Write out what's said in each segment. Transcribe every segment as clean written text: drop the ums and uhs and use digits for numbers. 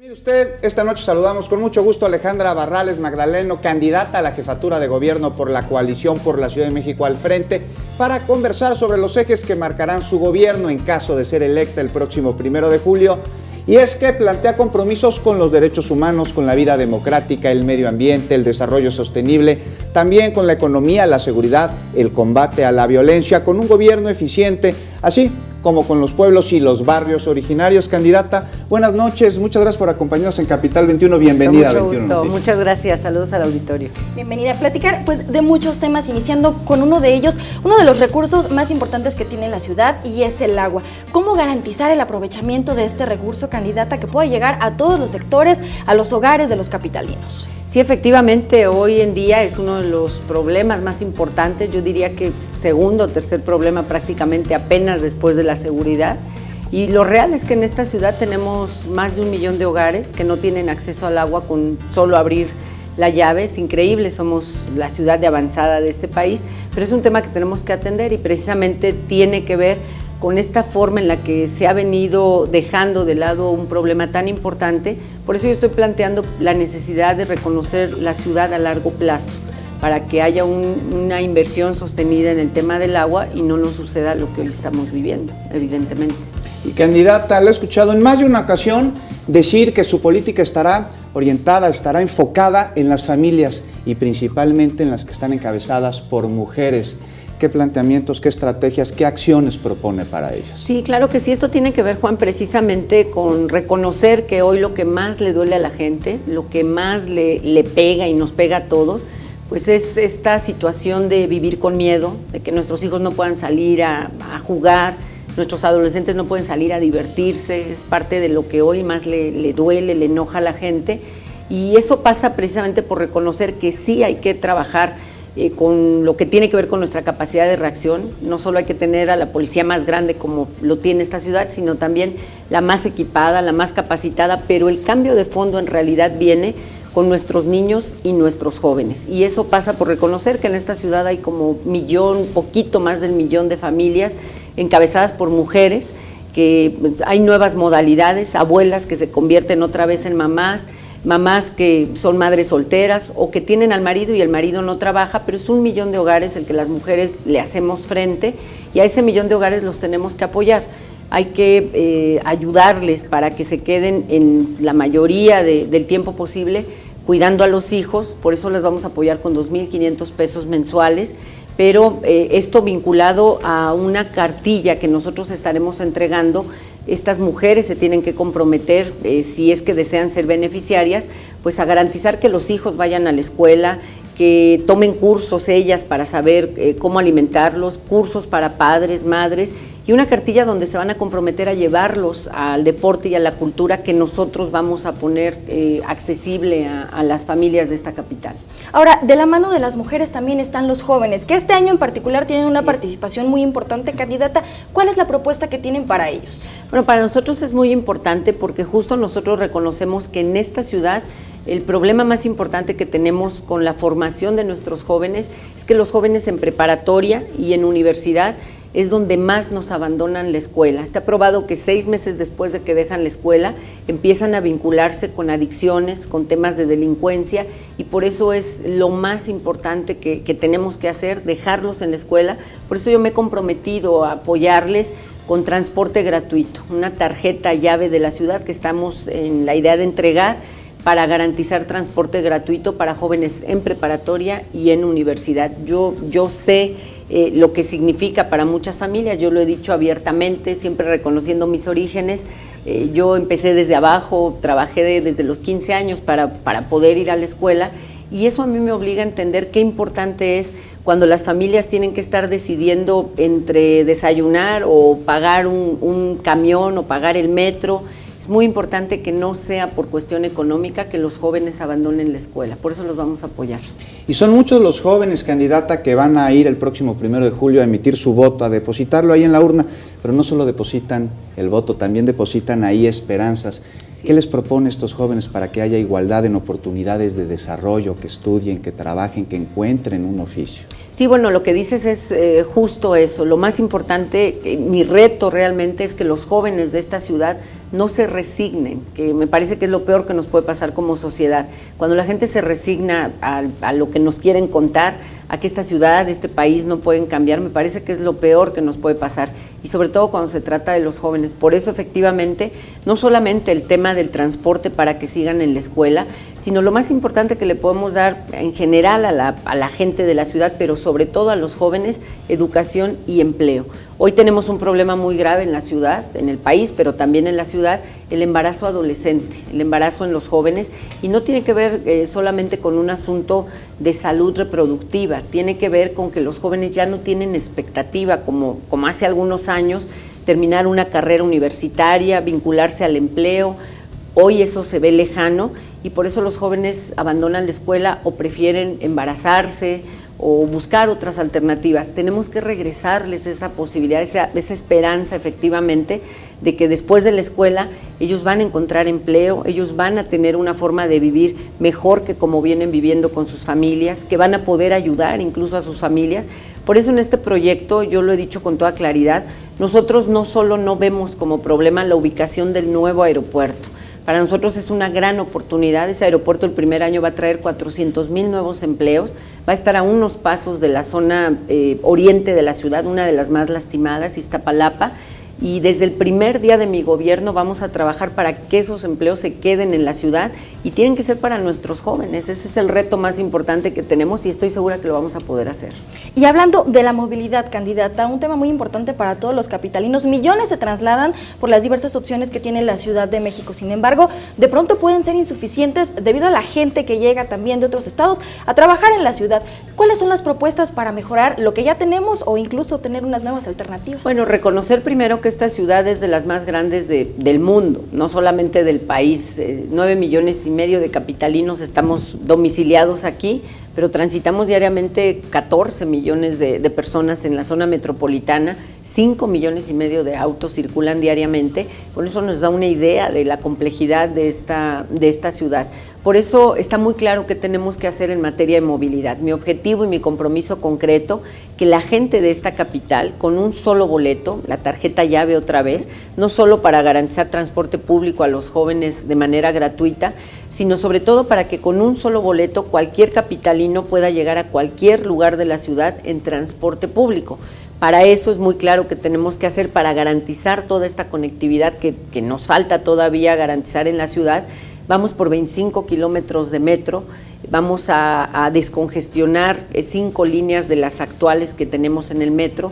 Mire usted, esta noche saludamos con mucho gusto a Alejandra Barrales Magdaleno, candidata a la jefatura de gobierno por la coalición por la Ciudad de México al frente, para conversar sobre los ejes que marcarán su gobierno en caso de ser electa el próximo 1 de julio. Y es que plantea compromisos con los derechos humanos, con la vida democrática, el medio ambiente, el desarrollo sostenible, también con la economía, la seguridad, el combate a la violencia, con un gobierno eficiente, así como con los pueblos y los barrios originarios. Candidata, buenas noches, muchas gracias por acompañarnos en Capital 21, bienvenida a 21 Noticias. Muchas gracias, saludos al auditorio. Bienvenida a platicar pues de muchos temas, iniciando con uno de ellos, uno de los recursos más importantes que tiene la ciudad, y es el agua. ¿Cómo garantizar el aprovechamiento de este recurso, candidata, que pueda llegar a todos los sectores, a los hogares de los capitalinos? Sí, efectivamente, hoy en día es uno de los problemas más importantes, yo diría que segundo o tercer problema prácticamente apenas después de la seguridad. Y lo real es que en esta ciudad tenemos más de 1 millón de hogares que no tienen acceso al agua con solo abrir la llave. Es increíble, somos la ciudad de avanzada de este país, pero es un tema que tenemos que atender y precisamente tiene que ver con esta forma en la que se ha venido dejando de lado un problema tan importante. Por eso yo estoy planteando la necesidad de reconocer la ciudad a largo plazo, para que haya una inversión sostenida en el tema del agua y no nos suceda lo que hoy estamos viviendo, evidentemente. Y candidata, la he escuchado en más de una ocasión decir que su política estará orientada, estará enfocada en las familias y principalmente en las que están encabezadas por mujeres. ¿Qué planteamientos, qué estrategias, qué acciones propone para ellas? Sí, claro que sí. Esto tiene que ver, Juan, precisamente con reconocer que hoy lo que más le duele a la gente, lo que más le pega y nos pega a todos, pues es esta situación de vivir con miedo, de que nuestros hijos no puedan salir a jugar, nuestros adolescentes no pueden salir a divertirse. Es parte de lo que hoy más le duele, le enoja a la gente, y eso pasa precisamente por reconocer que sí hay que trabajar con lo que tiene que ver con nuestra capacidad de reacción. No solo hay que tener a la policía más grande como lo tiene esta ciudad, sino también la más equipada, la más capacitada, pero el cambio de fondo en realidad viene con nuestros niños y nuestros jóvenes, y eso pasa por reconocer que en esta ciudad hay como poquito más del 1 millón de familias encabezadas por mujeres, que hay nuevas modalidades, abuelas que se convierten otra vez en mamás que son madres solteras o que tienen al marido y el marido no trabaja, pero es 1 millón de hogares el que las mujeres le hacemos frente, y a ese 1 millón de hogares los tenemos que apoyar. Hay que ayudarles para que se queden en la mayoría del tiempo posible cuidando a los hijos. Por eso les vamos a apoyar con 2,500 pesos mensuales, pero esto vinculado a una cartilla que nosotros estaremos entregando. Estas mujeres se tienen que comprometer, si es que desean ser beneficiarias, pues a garantizar que los hijos vayan a la escuela, que tomen cursos ellas para saber cómo alimentarlos, cursos para padres, madres, y una cartilla donde se van a comprometer a llevarlos al deporte y a la cultura que nosotros vamos a poner accesible a las familias de esta capital. Ahora, de la mano de las mujeres también están los jóvenes, que este año en particular tienen una participación muy importante, candidata. ¿Cuál es la propuesta que tienen para ellos? Bueno, para nosotros es muy importante porque justo nosotros reconocemos que en esta ciudad el problema más importante que tenemos con la formación de nuestros jóvenes es que los jóvenes en preparatoria y en universidad es donde más nos abandonan la escuela. Está probado que 6 meses después de que dejan la escuela empiezan a vincularse con adicciones, con temas de delincuencia, y por eso es lo más importante que tenemos que hacer, dejarlos en la escuela. Por eso yo me he comprometido a apoyarles con transporte gratuito, una tarjeta llave de la ciudad que estamos en la idea de entregar para garantizar transporte gratuito para jóvenes en preparatoria y en universidad. Yo sé lo que significa para muchas familias, yo lo he dicho abiertamente, siempre reconociendo mis orígenes. Yo empecé desde abajo, trabajé desde los 15 años para poder ir a la escuela, y eso a mí me obliga a entender qué importante es cuando las familias tienen que estar decidiendo entre desayunar o pagar un camión o pagar el metro. Es muy importante que no sea por cuestión económica que los jóvenes abandonen la escuela, por eso los vamos a apoyar. Y son muchos los jóvenes, candidata, que van a ir el próximo 1 de julio a emitir su voto, a depositarlo ahí en la urna, pero no solo depositan el voto, también depositan ahí esperanzas. ¿Qué les propone a estos jóvenes para que haya igualdad en oportunidades de desarrollo, que estudien, que trabajen, que encuentren un oficio? Sí, bueno, lo que dices es justo eso. Lo más importante, mi reto realmente es que los jóvenes de esta ciudad no se resignen, que me parece que es lo peor que nos puede pasar como sociedad. Cuando la gente se resigna a lo que nos quieren contar, a que esta ciudad, este país no pueden cambiar, me parece que es lo peor que nos puede pasar, y sobre todo cuando se trata de los jóvenes. Por eso, efectivamente, no solamente el tema del transporte para que sigan en la escuela, sino lo más importante que le podemos dar en general a la gente de la ciudad, pero sobre todo a los jóvenes, educación y empleo. Hoy tenemos un problema muy grave en la ciudad, en el país, pero también en la ciudad, el embarazo adolescente, el embarazo en los jóvenes, y no tiene que ver solamente con un asunto de salud reproductiva, tiene que ver con que los jóvenes ya no tienen expectativa, como hace algunos años, terminar una carrera universitaria, vincularse al empleo. Hoy eso se ve lejano y por eso los jóvenes abandonan la escuela o prefieren embarazarse o buscar otras alternativas. Tenemos que regresarles esa posibilidad, esa esperanza efectivamente de que después de la escuela ellos van a encontrar empleo, ellos van a tener una forma de vivir mejor que como vienen viviendo con sus familias, que van a poder ayudar incluso a sus familias. Por eso en este proyecto, yo lo he dicho con toda claridad, nosotros no solo no vemos como problema la ubicación del nuevo aeropuerto. Para nosotros es una gran oportunidad. Ese aeropuerto el primer año va a traer 400,000 nuevos empleos, va a estar a unos pasos de la zona oriente de la ciudad, una de las más lastimadas, Iztapalapa, y desde el primer día de mi gobierno vamos a trabajar para que esos empleos se queden en la ciudad y tienen que ser para nuestros jóvenes. Ese es el reto más importante que tenemos y estoy segura que lo vamos a poder hacer. Y hablando de la movilidad, candidata, un tema muy importante para todos los capitalinos, millones se trasladan por las diversas opciones que tiene la Ciudad de México. Sin embargo, de pronto pueden ser insuficientes debido a la gente que llega también de otros estados a trabajar en la ciudad. ¿Cuáles son las propuestas para mejorar lo que ya tenemos o incluso tener unas nuevas alternativas? Bueno, reconocer primero que esta ciudad es de las más grandes del mundo, no solamente del país. 9,5 millones de capitalinos estamos domiciliados aquí, pero transitamos diariamente 14 millones de personas en la zona metropolitana, 5,5 millones de autos circulan diariamente, por eso nos da una idea de la complejidad de esta ciudad. Por eso está muy claro qué tenemos que hacer en materia de movilidad. Mi objetivo y mi compromiso concreto, que la gente de esta capital, con un solo boleto, la tarjeta llave otra vez, no solo para garantizar transporte público a los jóvenes de manera gratuita, sino sobre todo para que con un solo boleto cualquier capitalino pueda llegar a cualquier lugar de la ciudad en transporte público. Para eso es muy claro que tenemos que hacer para garantizar toda esta conectividad que nos falta todavía garantizar en la ciudad. Vamos por 25 kilómetros de metro, vamos a descongestionar 5 líneas de las actuales que tenemos en el metro,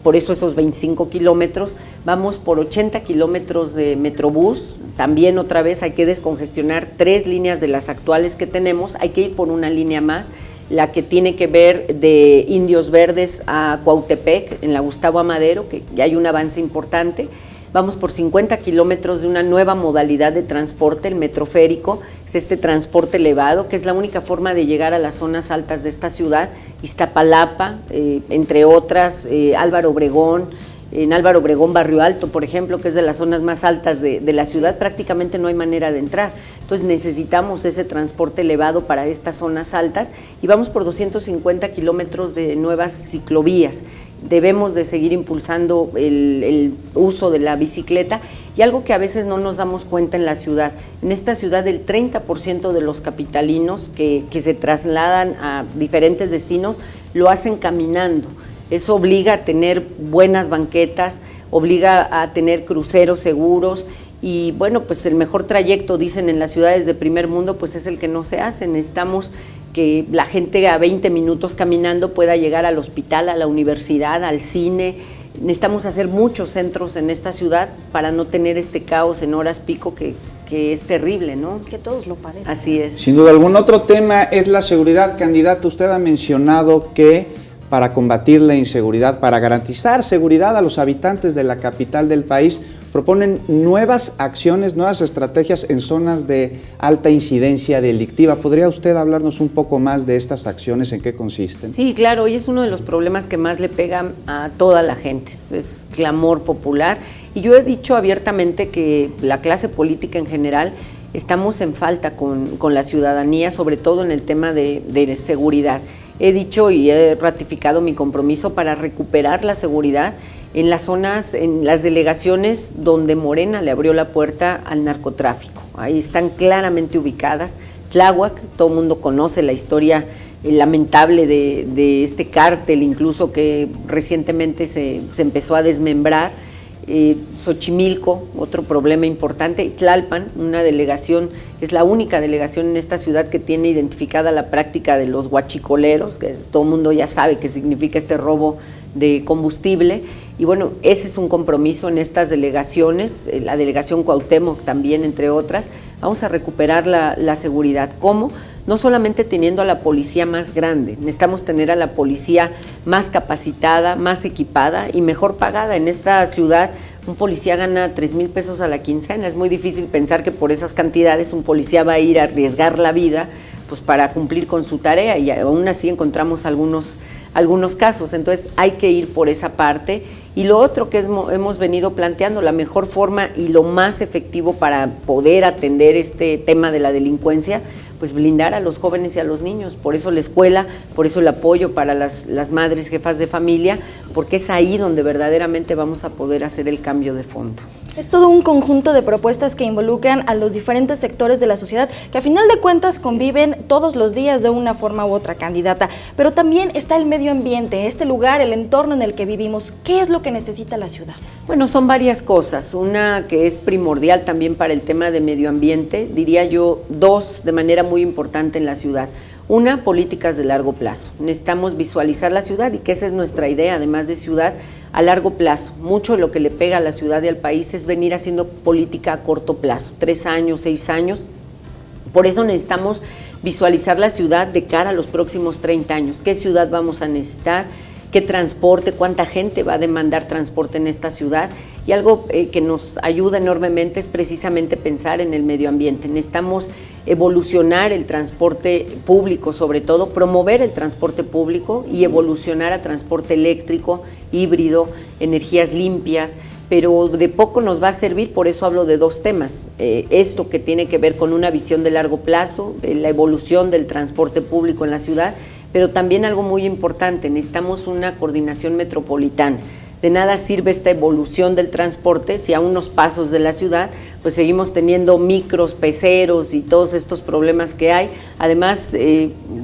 por eso esos 25 kilómetros, vamos por 80 kilómetros de metrobús, también otra vez hay que descongestionar 3 líneas de las actuales que tenemos, hay que ir por una línea más, la que tiene que ver de Indios Verdes a Cuautepec, en la Gustavo Amadero, que ya hay un avance importante. Vamos por 50 kilómetros de una nueva modalidad de transporte, el metroférico, es este transporte elevado, que es la única forma de llegar a las zonas altas de esta ciudad, Iztapalapa, entre otras, Álvaro Obregón, en Álvaro Obregón, Barrio Alto, por ejemplo, que es de las zonas más altas de la ciudad, prácticamente no hay manera de entrar. Entonces necesitamos ese transporte elevado para estas zonas altas y vamos por 250 kilómetros de nuevas ciclovías. Debemos de seguir impulsando el uso de la bicicleta y algo que a veces no nos damos cuenta en la ciudad. En esta ciudad el 30% de los capitalinos que se trasladan a diferentes destinos lo hacen caminando. Eso obliga a tener buenas banquetas, obliga a tener cruceros seguros y bueno, pues el mejor trayecto, dicen en las ciudades de primer mundo, pues es el que no se hace. Necesitamos que la gente a 20 minutos caminando pueda llegar al hospital, a la universidad, al cine. Necesitamos hacer muchos centros en esta ciudad para no tener este caos en horas pico que es terrible, ¿no? Que todos lo padecen. Así es. Sin duda, algún otro tema es la seguridad, candidata. Usted ha mencionado que para combatir la inseguridad, para garantizar seguridad a los habitantes de la capital del país, proponen nuevas acciones, nuevas estrategias en zonas de alta incidencia delictiva. ¿Podría usted hablarnos un poco más de estas acciones, en qué consisten? Sí, claro, hoy es uno de los problemas que más le pegan a toda la gente, es clamor popular, y yo he dicho abiertamente que la clase política en general estamos en falta con la ciudadanía, sobre todo en el tema de seguridad. He dicho y he ratificado mi compromiso para recuperar la seguridad en las zonas, en las delegaciones donde Morena le abrió la puerta al narcotráfico. Ahí están claramente ubicadas. Tláhuac, todo el mundo conoce la historia lamentable de este cártel, incluso que recientemente se empezó a desmembrar. Xochimilco, otro problema importante, y Tlalpan, una delegación, es la única delegación en esta ciudad que tiene identificada la práctica de los huachicoleros, que todo el mundo ya sabe qué significa este robo de combustible, y bueno, ese es un compromiso en estas delegaciones, la delegación Cuauhtémoc también, entre otras. Vamos a recuperar la seguridad. ¿Cómo? No solamente teniendo a la policía más grande, necesitamos tener a la policía más capacitada, más equipada y mejor pagada. En esta ciudad un policía gana 3,000 pesos a la quincena. Es muy difícil pensar que por esas cantidades un policía va a ir a arriesgar la vida pues para cumplir con su tarea, y aún así encontramos algunos casos. Entonces hay que ir por esa parte. Y lo otro que hemos venido planteando, la mejor forma y lo más efectivo para poder atender este tema de la delincuencia, pues blindar a los jóvenes y a los niños. Por eso la escuela, por eso el apoyo para las madres, jefas de familia, porque es ahí donde verdaderamente vamos a poder hacer el cambio de fondo. Es todo un conjunto de propuestas que involucran a los diferentes sectores de la sociedad, que a final de cuentas conviven todos los días de una forma u otra, candidata. Pero también está el medio ambiente, este lugar, el entorno en el que vivimos. ¿Qué es lo que necesita la ciudad? Bueno, son varias cosas. Una que es primordial también para el tema de medio ambiente, diría yo dos de manera muy importante en la ciudad. Una, políticas de largo plazo. Necesitamos visualizar la ciudad, y que esa es nuestra idea, además de ciudad, a largo plazo. Mucho de lo que le pega a la ciudad y al país es venir haciendo política a corto plazo, 3 años, 6 años. Por eso necesitamos visualizar la ciudad de cara a los próximos 30 años. ¿Qué ciudad vamos a necesitar? ¿Qué transporte? ¿Cuánta gente va a demandar transporte en esta ciudad? Y algo que nos ayuda enormemente es precisamente pensar en el medio ambiente. Necesitamos evolucionar el transporte público, sobre todo promover el transporte público y evolucionar a transporte eléctrico, híbrido, energías limpias, pero de poco nos va a servir. Por eso hablo de dos temas. Esto que tiene que ver con una visión de largo plazo, la evolución del transporte público en la ciudad, pero también algo muy importante, necesitamos una coordinación metropolitana. De nada sirve esta evolución del transporte si a unos pasos de la ciudad pues seguimos teniendo micros, peceros y todos estos problemas que hay. Además,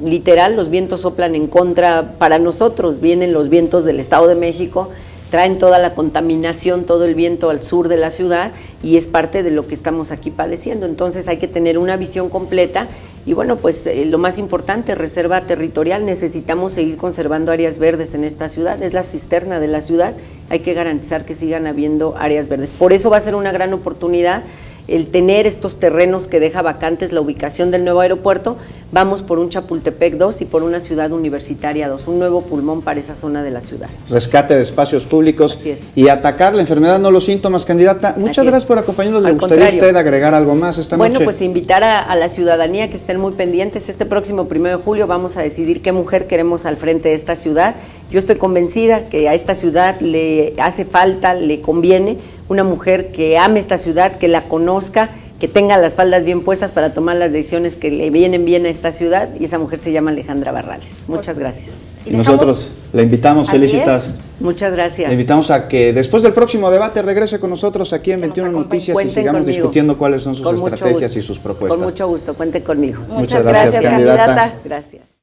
literal, los vientos soplan en contra para nosotros. Vienen los vientos del Estado de México, traen toda la contaminación, todo el viento al sur de la ciudad, y es parte de lo que estamos aquí padeciendo. Entonces hay que tener una visión completa. Y bueno, pues lo más importante, reserva territorial. Necesitamos seguir conservando áreas verdes en esta ciudad, es la cisterna de la ciudad, hay que garantizar que sigan habiendo áreas verdes. Por eso va a ser una gran oportunidad el tener estos terrenos que deja vacantes la ubicación del nuevo aeropuerto. Vamos por un Chapultepec 2 y por una ciudad universitaria 2, un nuevo pulmón para esa zona de la ciudad. Rescate de espacios públicos y atacar la enfermedad, no los síntomas, candidata. Muchas gracias por acompañarnos. ¿Le gustaría a usted agregar algo más esta noche? Bueno, pues invitar a la ciudadanía que estén muy pendientes. Este próximo 1 de julio vamos a decidir qué mujer queremos al frente de esta ciudad. Yo estoy convencida que a esta ciudad le hace falta, le conviene una mujer que ame esta ciudad, que la conozca, que tenga las faldas bien puestas para tomar las decisiones que le vienen bien a esta ciudad, y esa mujer se llama Alejandra Barrales. Muchas gracias. Y nosotros la invitamos, felicitas. Muchas gracias. Le invitamos a que después del próximo debate regrese con nosotros aquí en 21 Noticias y sigamos discutiendo cuáles son sus estrategias y sus propuestas. Con mucho gusto, cuente conmigo. Muchas gracias, candidata. Gracias.